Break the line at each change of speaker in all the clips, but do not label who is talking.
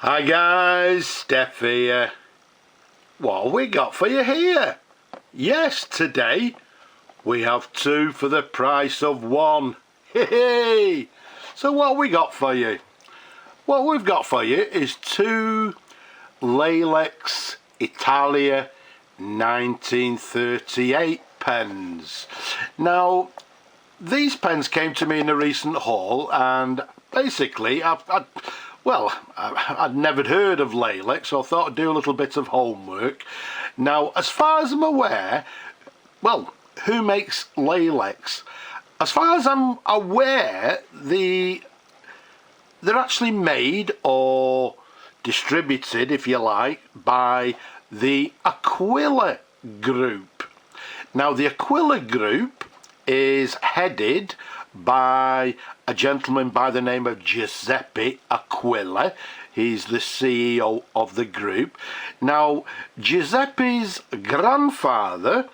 Hi guys, Steph here. What have we got for you here? Yes, today we have two for the price of one. Hey! So what have we got for you? What we've got for you is two Lalex Italia 1938 pens. Now, these pens came to me in a recent haul, and basically I'd never heard of Lalex, so I thought I'd do a little bit of homework. Now, as far as I'm aware, well, who makes Lalex? As far as I'm aware, they're actually made or distributed, if you like, by the Aquila Group. Now, the Aquila Group is headed by a gentleman by the name of Giuseppe Aquila. He's the CEO of the group. Now, Giuseppe's grandfather,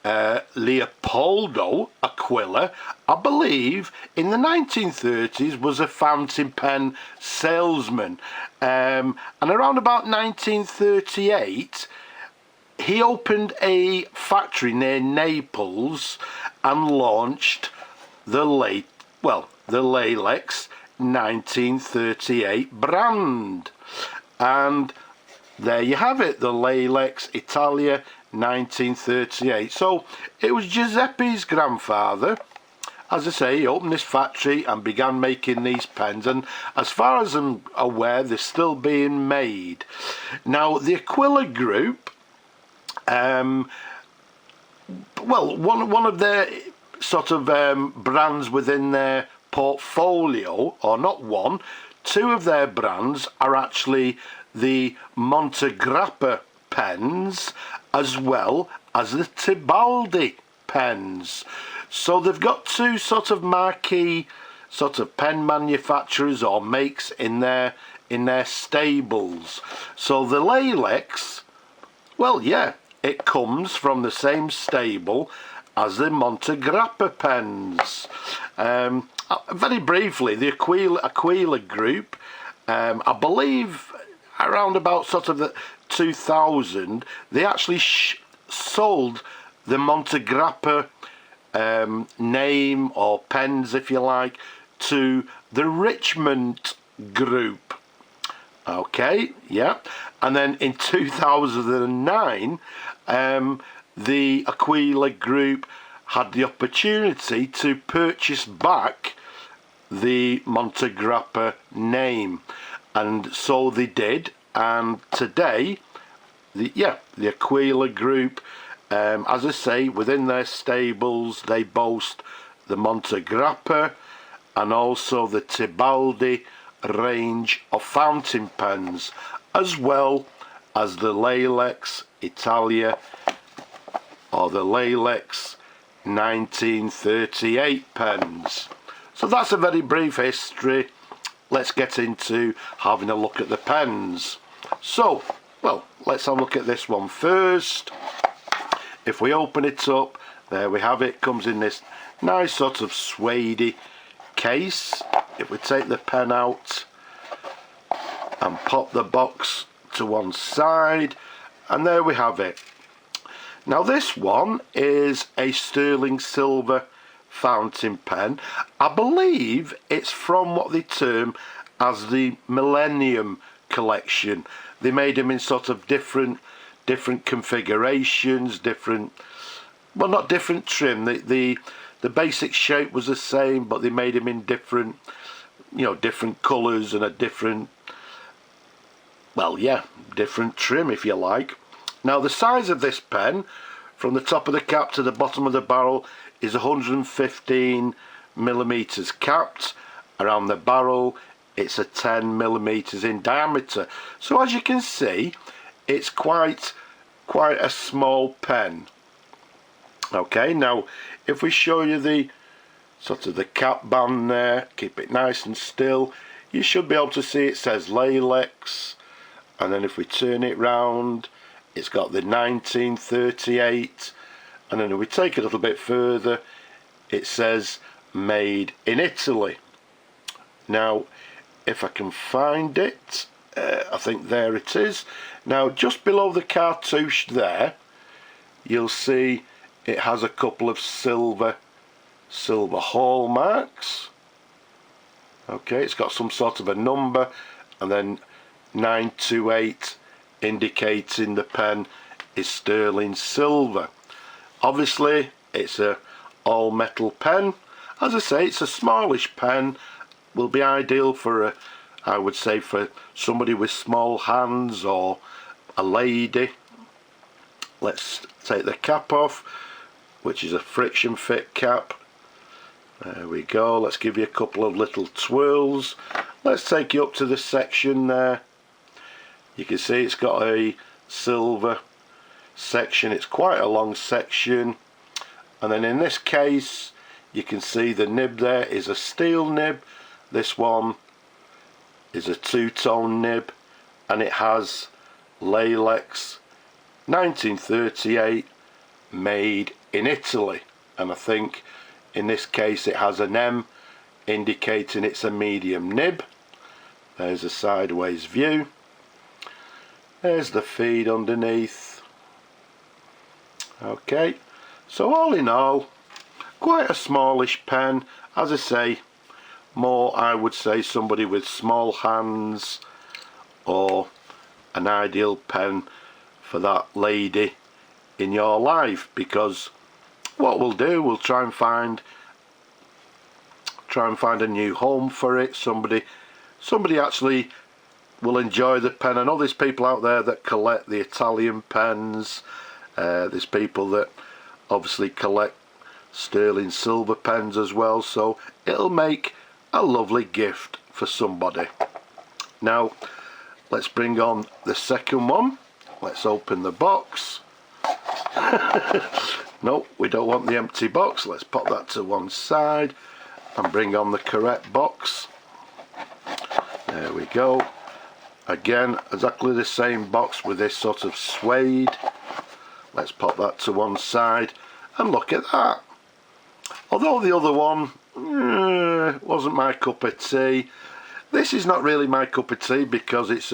Leopoldo Aquila, I believe in the 1930s was a fountain pen salesman, and around about 1938 he opened a factory near Naples and launched the Lalex 1938 brand. And there you have it, the Lalex Italia 1938. So it was Giuseppe's grandfather. As I say, he opened this factory and began making these pens, and as far as I'm aware, they're still being made. Now, the Aquila Group, one of their sort of brands within their portfolio, or not one, two of their brands are actually the Montgrappa pens as well as the Tibaldi pens. So they've got two sort of marquee sort of pen manufacturers or makes in their stables. So the Lalex, well, yeah, it comes from the same stable as the Montgrappa pens. Very briefly, the Aquila Group, I believe around about sort of the 2000, they actually sold the Montgrappa name or pens, if you like, to the Richmond Group. Okay, yeah. And then in 2009, the Aquila Group had the opportunity to purchase back the Montgrappa name, and so they did. And today, the Aquila Group, as I say, within their stables, they boast the Montgrappa and also the Tibaldi range of fountain pens, as well as the Lalex Italia or the Lalex 1938 pens. So that's a very brief history. Let's get into having a look at the pens. So, well, let's have a look at this one first. If we open it up, there we have it. Comes in this nice sort of suede case. If we take the pen out and pop the box to one side, and there we have it. Now this one is a sterling silver fountain pen. I believe it's from what they term as the Millennium collection. They made them in sort of different configurations, not different trim. The basic shape was the same, but they made them in different colours and a different trim, if you like. Now the size of this pen, from the top of the cap to the bottom of the barrel, is 115 millimeters capped. Around the barrel, it's a 10 millimeters in diameter. So as you can see, it's quite a small pen. Okay, now if we show you the sort of the cap band there, keep it nice and still, you should be able to see it says Lalex, and then if we turn it round, it's got the 1938, and then if we take it a little bit further, it says made in Italy. Now if I can find it, I think there it is. Now just below the cartouche there, you'll see it has a couple of silver hallmarks. Okay, it's got some sort of a number, and then 928 indicating the pen is sterling silver. Obviously it's a all metal pen. As I say, it's a smallish pen, will be ideal for I would say for somebody with small hands or a lady. Let's take the cap off, which is a friction fit cap. There we go. Let's give you a couple of little twirls. Let's take you up to the section there. You can see it's got a silver section. It's quite a long section, and then in this case you can see the nib there is a steel nib. This one is a two-tone nib, and it has Lalex 1938 made in Italy, and I think in this case it has an M indicating it's a medium nib. There's a sideways view. There's the feed underneath. Okay, so all in all, quite a smallish pen. As I say, more I would say somebody with small hands, or an ideal pen for that lady in your life, because what we'll do, we'll try and find a new home for it. Somebody actually will enjoy the pen. I know there's people out there that collect the Italian pens. There's people that obviously collect sterling silver pens as well, so it'll make a lovely gift for somebody. Now let's bring on the second one. Let's open the box. No, we don't want the empty box. Let's pop that to one side and bring on the correct box. There we go. Again, exactly the same box with this sort of suede. Let's pop that to one side, and look at that. Although the other one wasn't my cup of tea, this is not really my cup of tea because it's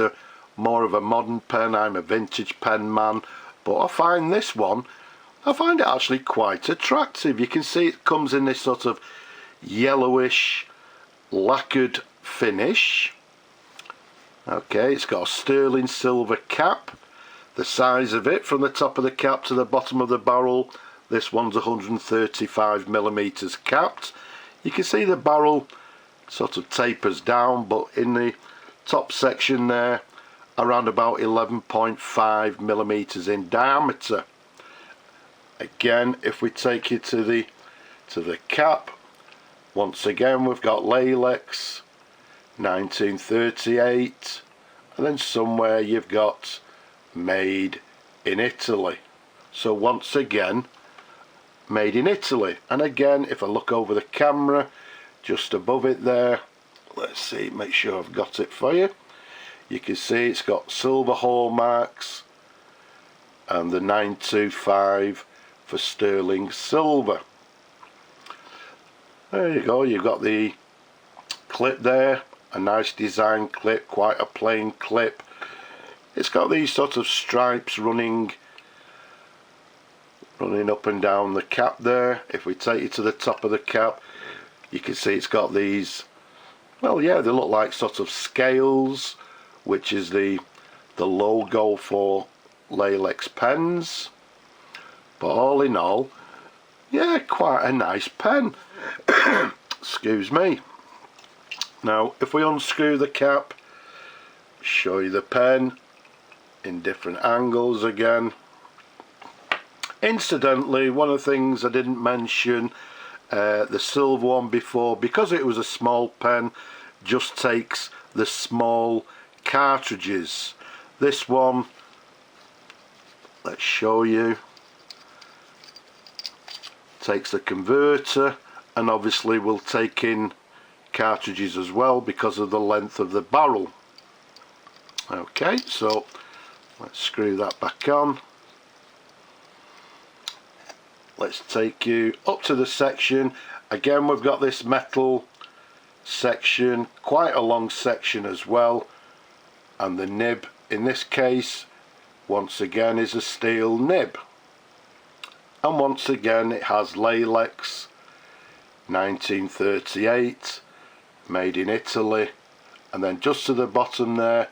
more of a modern pen. I'm a vintage pen man, but I find this one, I find it actually quite attractive. You can see it comes in this sort of yellowish lacquered finish. Okay, it's got a sterling silver cap. The size of it, from the top of the cap to the bottom of the barrel, this one's 135mm capped. You can see the barrel sort of tapers down, but in the top section there, around about 11.5mm in diameter. Again, if we take you to the cap, once again we've got Lalex 1938, and then somewhere you've got made in Italy. So once again, made in Italy. And again, if I look over the camera, just above it there, let's see, make sure I've got it for you. You can see it's got silver hallmarks and the 925 for sterling silver. There you go, you've got the clip there, a nice design clip, quite a plain clip. It's got these sort of stripes running up and down the cap there. If we take you to the top of the cap, you can see it's got these, well, yeah, they look like sort of scales, which is the logo for Lalex pens. But all in all, yeah, quite a nice pen. Excuse me. Now if we unscrew the cap, show you the pen in different angles again. Incidentally, one of the things I didn't mention, the silver one before, because it was a small pen, just takes the small cartridges. This one, let's show you, takes the converter, and obviously will take in cartridges as well because of the length of the barrel. Okay, so let's screw that back on. Let's take you up to the section. Again, we've got this metal section, quite a long section as well. and the nib in this case once again is a steel nib, and once again it has Lalex 1938, made in Italy, and then just to the bottom there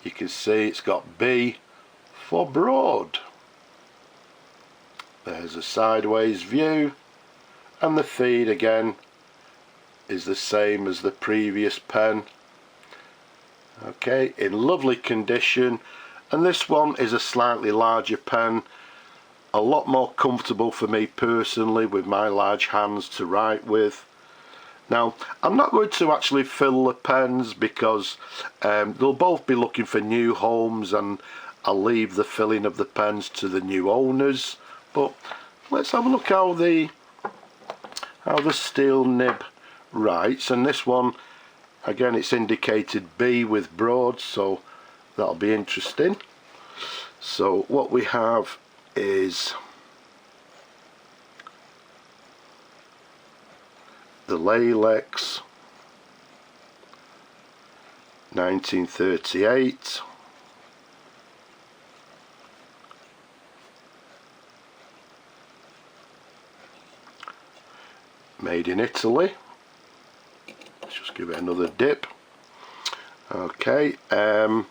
you can see it's got B for broad. There's a sideways view, and the feed again is the same as the previous pen. Okay, in lovely condition, and this one is a slightly larger pen, a lot more comfortable for me personally with my large hands to write with. Now I'm not going to actually fill the pens because they'll both be looking for new homes, and I'll leave the filling of the pens to the new owners. But let's have a look how the steel nib writes, and this one again it's indicated B with broad, so that'll be interesting. So what we have is the Lalex 1938, made in Italy. Let's just give it another dip. Okay, now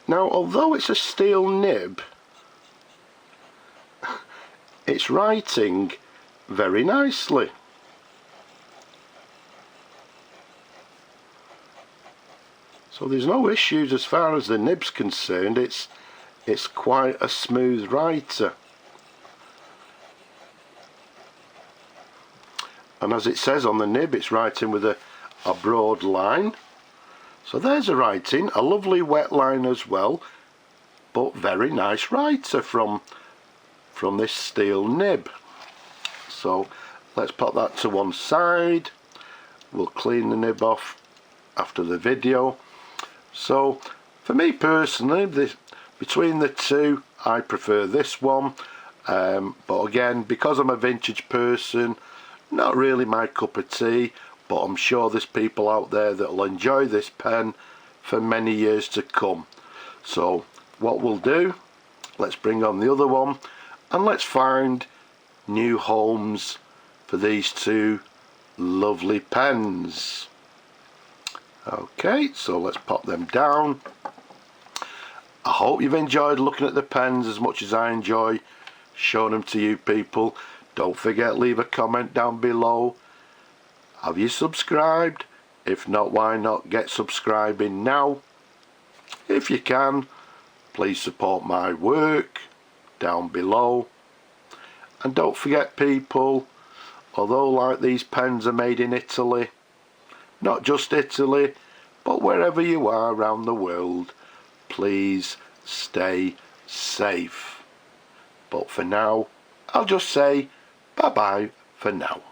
although it's a steel nib, it's writing very nicely. So there's no issues as far as the nib's concerned. It's quite a smooth writer. And as it says on the nib, it's writing with a broad line. So there's a writing, a lovely wet line as well, but very nice writer from this steel nib. So let's put that to one side. We'll clean the nib off after the video. So for me personally, between the two I prefer this one, but again, because I'm a vintage person, not really my cup of tea, but I'm sure there's people out there that will enjoy this pen for many years to come. So what we'll do, let's bring on the other one and let's find new homes for these two lovely pens. Okay, so let's pop them down. I hope you've enjoyed looking at the pens as much as I enjoy showing them to you people. Don't forget, leave a comment down below. Have you subscribed? If not, why not get subscribing now? If you can, please support my work down below. And don't forget people, although like these pens are made in Italy, not just Italy, but wherever you are around the world, please stay safe. But for now, I'll just say bye bye for now.